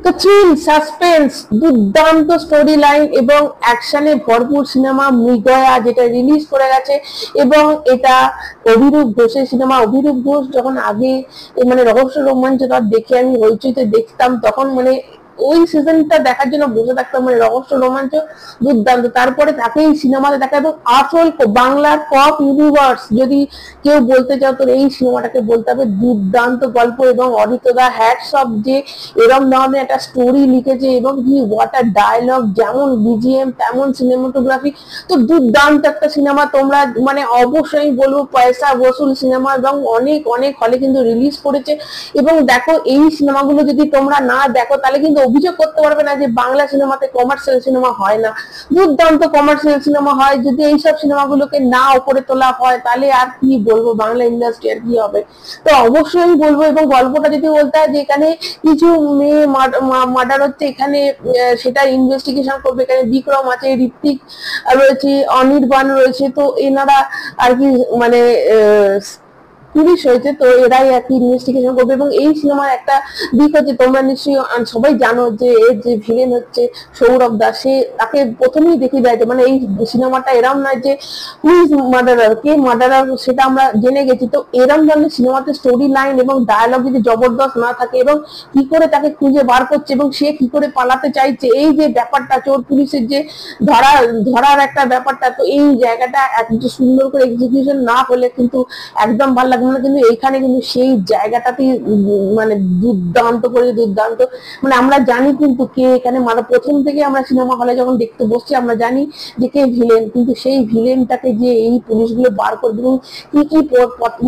তো thrill, suspense, দুর্দান্ত story line এবং অ্যাকশনে ভরপুর সিনেমা মৃগয়া, যেটা রিলিজ করে গেছে। এবং এটা অভিরূপ ঘোষের সিনেমা। অভিরূপ ঘোষ যখন আগে মানে রহস্য রোমাঞ্চ তার দেখে আমি হইচইতে দেখতাম, তখন মানে ওই সিজনটা দেখার জন্য বসে থাকতাম, মানে রহস্য রোমাঞ্চ দুর্দান্ত। তারপরে তাকে এই সিনেমাতে দেখা, এবং আসল বাংলার কপ ইউনিভার্স যদি কেউ বলতে চাও তো এই সিনেমাটাকে বলতে হবে। দুর্দান্ত গল্প, এবং অরিত্র দা হ্যাটস অফ যে এরম ধরনের একটা স্টোরি লিখেছে, এবং কি ওয়াটার ডায়লগ, যেমন বিজিএম তেমন সিনেমাটোগ্রাফি। তো দুর্দান্ত একটা সিনেমা, তোমরা মানে অবশ্যই বলবো পয়সা বসুল সিনেমা, এবং অনেক অনেক হলে কিন্তু রিলিজ করেছে। এবং দেখো এই সিনেমাগুলো যদি তোমরা না দেখো তাহলে কিন্তু অভিযোগ করতে পারবে না যে বাংলা সিনেমাতে কমার্শিয়াল সিনেমা হয় না। দুর্দান্ত কমার্শিয়াল সিনেমা হয়। যদি এইসব সিনেমাগুলোকে না উপরে তোলা হয় তাহলে আর কি বলবো, বাংলা ইন্ডাস্ট্রি আর কি হবে। তো অবশ্যই বলবো, এবং গল্পটা যদি বলতে হয় যে এখানে কিছু মেয়ে মার্ডার হচ্ছে, এখানে সেটা ইনভেস্টিগেশন করবে। এখানে বিক্রম আছে, ঋত্বিক রয়েছে, অনির্বাণ রয়েছে, তো এনারা আর কি মানে পুলিশ হয়েছে, তো এরাই আর কি ইনভেস্টিগেশন করবে। এবং এই সিনেমার একটা দিক হচ্ছে, তোমরা নিশ্চয়ই সবাই জানো যে এর যে ভিলেন হচ্ছে সৌরভ দাস, সে তাকে প্রথমেই দেখিয়ে দেয়, মানে এই সিনেমাটা এরম নয় যে who is murderer, K murderer সেটা আমরা জেনে গেছি। তো এরম ধরনের সিনেমাতে স্টোরি লাইন এবং ডায়ালগ যদি জবরদস্ত না থাকে, এবং কি করে তাকে খুঁজে বার করছে এবং সে কি করে পালাতে চাইছে, এই যে ব্যাপারটা চোর পুলিশের যে ধরার একটা ব্যাপারটা, তো এই জায়গাটা এত সুন্দর করে এক্সিকিউশন না হলে কিন্তু একদম ভালো লাগবে না। কিন্তু এইখানে কিন্তু সেই জায়গাটাতে মানে দুর্দান্ত করে, দুর্দান্ত মানে আমরা জানি কিন্তু কে এখানে, মানে প্রথম থেকে আমরা সিনেমা হলে যখন দেখতে বসছি আমরা জানি যে কে ভিলেন, কিন্তু সেই ভিলেনটাকে যে এই পুলিশগুলো বার করবে এবং কি কি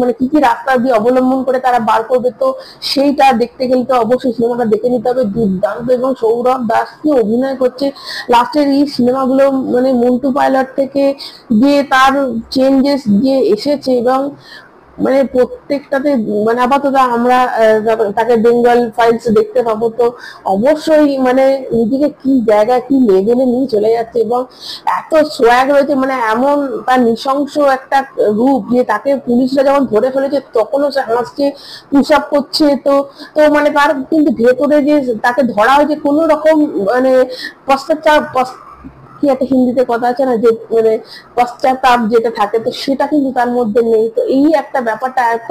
মানে কি কি রাস্তা দিয়ে অবলম্বন করে তারা বার করবে, তো সেইটা দেখতে গেলে তো অবশ্যই সিনেমাটা দেখে নিতে হবে। দুর্দান্ত, এবং সৌরভ দাস কি অভিনয় করছে লাস্টের এই সিনেমাগুলো, মানে মন্টু পাইলট থেকে যে তার চেঞ্জেস যে এসেছে, এবং মানে প্রত্যেকটাতে মানে আপাতত আমরা তাকে বেঙ্গল ফাইলস দেখতে পাবো। তো অবশ্যই মানে নিজেকে কি জায়গা কি লেভেলে নিয়ে চলে যাচ্ছে, এবং এত সোয়াগ রয়েছে, মানে এমন তার নৃশংস একটা রূপ যে তাকে পুলিশরা যখন ধরে ফেলেছে তখনও সে হাসছে, পুশ আপ করছে। তো তো মানে তার কিন্তু ভেতরে যে তাকে ধরা হয়েছে কোনো রকম মানে পশ্চাৎ কি একটা হিন্দিতে কথা আছে না যে মানে পশ্চাতাপ যেটা থাকে, তো সেটা কিন্তু তার মধ্যে নেই। তো এই একটা ব্যাপারটা এত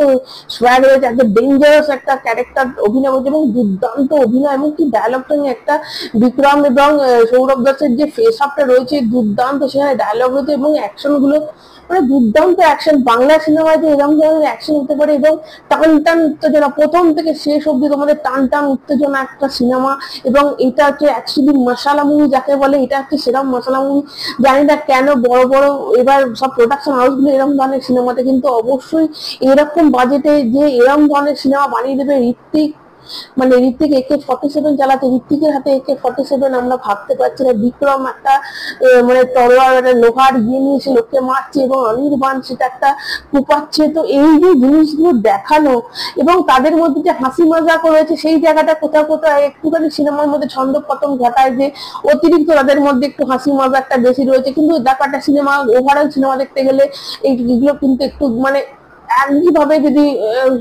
সোয়াগ রয়েছে, এত ডেঞ্জারাস একটা ক্যারেক্টার অভিনয় করছে, এবং দুর্দান্ত অভিনয়, এবং কি ডায়লগটা নিয়ে একটা বিক্রম এবং সৌরভ দাসের যে ফেস আপটা রয়েছে দুর্দান্ত, সেখানে ডায়লগ রয়েছে এবং অ্যাকশন গুলো মানে দুর্দান্ত অ্যাকশন। বাংলা সিনেমায় যে এরকম ধরনের অ্যাকশন হতে পারে, এবং টান টান উত্তেজনা প্রথম থেকে শেষ অব্দি তোমাদের টান টান উত্তেজনা একটা সিনেমা। এবং এটা হচ্ছে অ্যাকচুয়ালি মশালা মুভি যাকে বলে, এটা হচ্ছে সেরকম মশালা মুভি। জানি না কেন বড় বড় এবার সব প্রোডাকশন হাউস গুলো এরকম ধরনের সিনেমাতে, কিন্তু অবশ্যই এরকম বাজেটে যে এরকম ধরনের সিনেমা বানিয়ে দেবে ঋত্বিক, মানে ঋত্বিক AK-47 চালাতে, ঋত্বিকের হাতে AK-47 আমরা ভাবতে পারছি না। বিক্রম একটা মানে তলোয়ার একটা লোহার ইয়ে নিয়ে সে লোককে মারছে, এবং অনির্বাণ সেটা একটা কুপাচ্ছে। তো এই যে জিনিসগুলো দেখানো, এবং তাদের মধ্যে যে হাসি মজাক রয়েছে সেই জায়গাটা কোথাও কোথাও একটুখানি সিনেমার মধ্যে ছন্দ পতন ঘটায়, যে অতিরিক্ত তাদের মধ্যে একটু হাসি মজাকটা বেশি রয়েছে। কিন্তু ব্যাপারটা সিনেমা ওভারঅল সিনেমা দেখতে গেলে এইগুলো কিন্তু একটু মানে একইভাবে যদি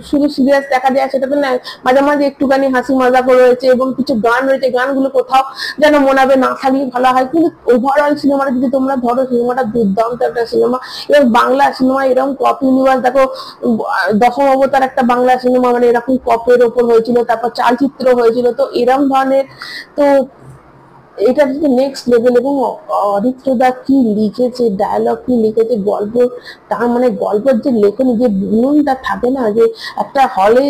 শুধু সিরিয়াস দেখা যায় সেটাতে না, মাঝে মাঝে একটুখানি হাসি মজাক রয়েছে, এবং কিছু গান রয়েছে, গানগুলো কোথাও যেন মনে হবে না থাকলে ভালো হয়। কিন্তু ওভারঅল সিনেমাটা যদি তোমরা ধরো, সিনেমাটা দুর্দান্ত একটা সিনেমা। এবং বাংলা সিনেমা এরকম কপ ইউনিভার্স দেখো, দশম অবতার একটা বাংলা সিনেমা মানে এরকম কপের ওপর হয়েছিল, তারপর চালচিত্র হয়েছিল। তো এরকম ধরনের, তো এটা কিন্তু নেক্সট লেভেল। এবং অরিত্রদা কি লিখেছে, ডায়লগ কি লিখেছে, গল্প, তার মানে গল্পের যে লেখনী, যে বুননটা থাকে না, যে একটা হলে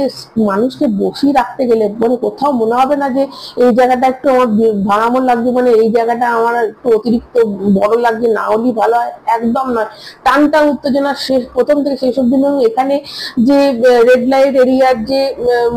মানুষকে বসিয়ে রাখতে গেলে মানে কোথাও মনে হবে না যে এই জায়গাটা একটু আমার ভাড়ামো লাগছে, মানে এই জায়গাটা আমার একটু অতিরিক্ত বড় লাগছে, না হলেই ভালো হয়, একদম নয়। টান টান উত্তেজনা শেষ প্রথম থেকে শেষ অব্দি। এবং এখানে যে রেড লাইট এরিয়ার যে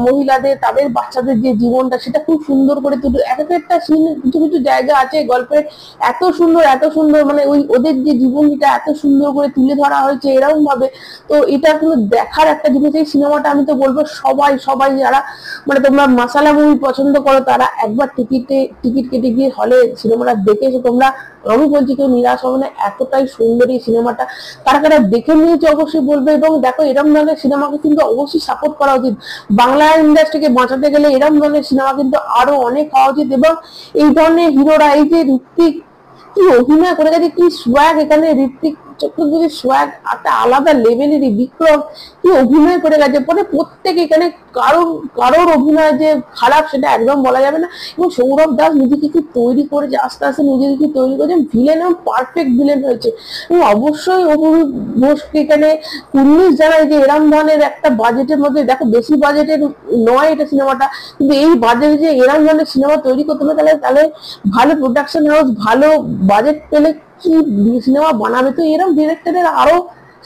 মহিলাদের, তাদের বাচ্চাদের যে জীবনটা, সেটা খুব সুন্দর করে তুলে এক একটা সিন, কিছু কিছু জায়গা আছে গল্পের এত সুন্দর, এত সুন্দর, মানে ওই ওদের যে জীবনটা এত সুন্দর করে তুলে ধরা হয়েছে এরকম ভাবে। তো এটা কিন্তু দেখার একটা জিনিস। এই সিনেমাটা আমি তো বলবো সবাই সবাই যারা মানে তোমরা মাসালা মুভি পছন্দ করো তারা একবার টিকিট কেটে গিয়ে হলে সিনেমাটা দেখে এসে তোমরা আমি বলছি কেউ নিরাশ হবে না, এতটাই সুন্দর এই সিনেমাটা। কারা কারা দেখে নিয়েছে অবশ্যই বলবে। এবং দেখো এরকম ধরনের সিনেমাকে কিন্তু অবশ্যই সাপোর্ট করা উচিত। বাংলা ইন্ডাস্ট্রিকে বাঁচাতে গেলে এরকম ধরনের সিনেমা কিন্তু আরো অনেক হওয়া উচিত। এবং এই ধরনের হিরোরা, এই যে ঋত্বিক কি অভিনয় করে গেছে, কি সোয়াগ এখানে ঋত্বিক চক্রবর্তীর সোয়াগ একটা আলাদা লেভেলেরই। বিক্রম কি অভিনয় করে গেছে, মানে প্রত্যেক এখানে কারোর কারোর অভিনয় যে খারাপ সেটা একদম বলা যাবে না। এবং সৌরভ দাস নিজেকে কি তৈরি করেছে, আস্তে আস্তে নিজেকে কি তৈরি করেছে, ভিলেন এবং পারফেক্ট ভিলেন হয়েছে। এবং অবশ্যই অপূর্ব ঘোষকে এখানে কুর্নিশ জানায় যে এরম ধরনের একটা বাজেটের মধ্যে, দেখো বেশি বাজেটের নয় এটা সিনেমাটা, কিন্তু এই বাজেটে যে এরম ধরনের সিনেমা তৈরি করতে হবে, তাহলে তাহলে ভালো প্রোডাকশন হাউস ভালো বাজেট পেলে কি সিনেমা বানাবে। তো এরকম ডিরেক্টরের আরো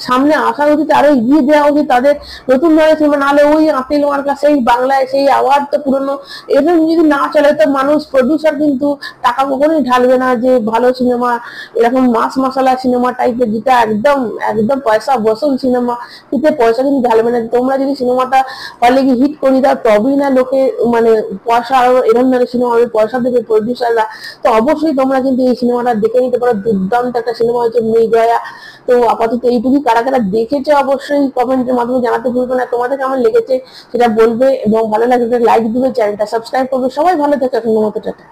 সামনে আসা উচিত, আরো এগিয়ে দেওয়া উচিত তাদের নতুন ধরনের সিনেমা। নাহলে ওই আপিল মার্কা সেই বাংলায় সেই আওয়াজ তো পুরনো, এরকম যদি না চলে তো মানুষ প্রডিউসার কিন্তু টাকা কখনোই ঢালবে না যে ভালো সিনেমা, এরকম মাস মশলা সিনেমা টাইপের যেটা একদম একদম পয়সা বসল সিনেমা, কিন্তু পয়সা কিন্তু ঢালবে না। তোমরা যদি সিনেমাটা হলে কি হিট করে দাও তবেই না লোকে মানে পয়সা, আরো এরকম ধরনের সিনেমা পয়সা দেবে প্রডিউসাররা। তো অবশ্যই তোমরা কিন্তু এই সিনেমাটা দেখে নিতে পারো, দুর্দান্ত একটা সিনেমা হচ্ছে মৃগয়া। তো আপাতত এইটুকুই। কারা কারা দেখেছে অবশ্যই কমেন্টের মাধ্যমে জানাতে ভুলবে না, তোমাদের কেমন লেগেছে সেটা বলবে। এবং ভালো লাগলে লাইক দিবে, চ্যানেলটা সাবস্ক্রাইব করবে। সবাই ভালো থাকে, এখন মতো টাটা।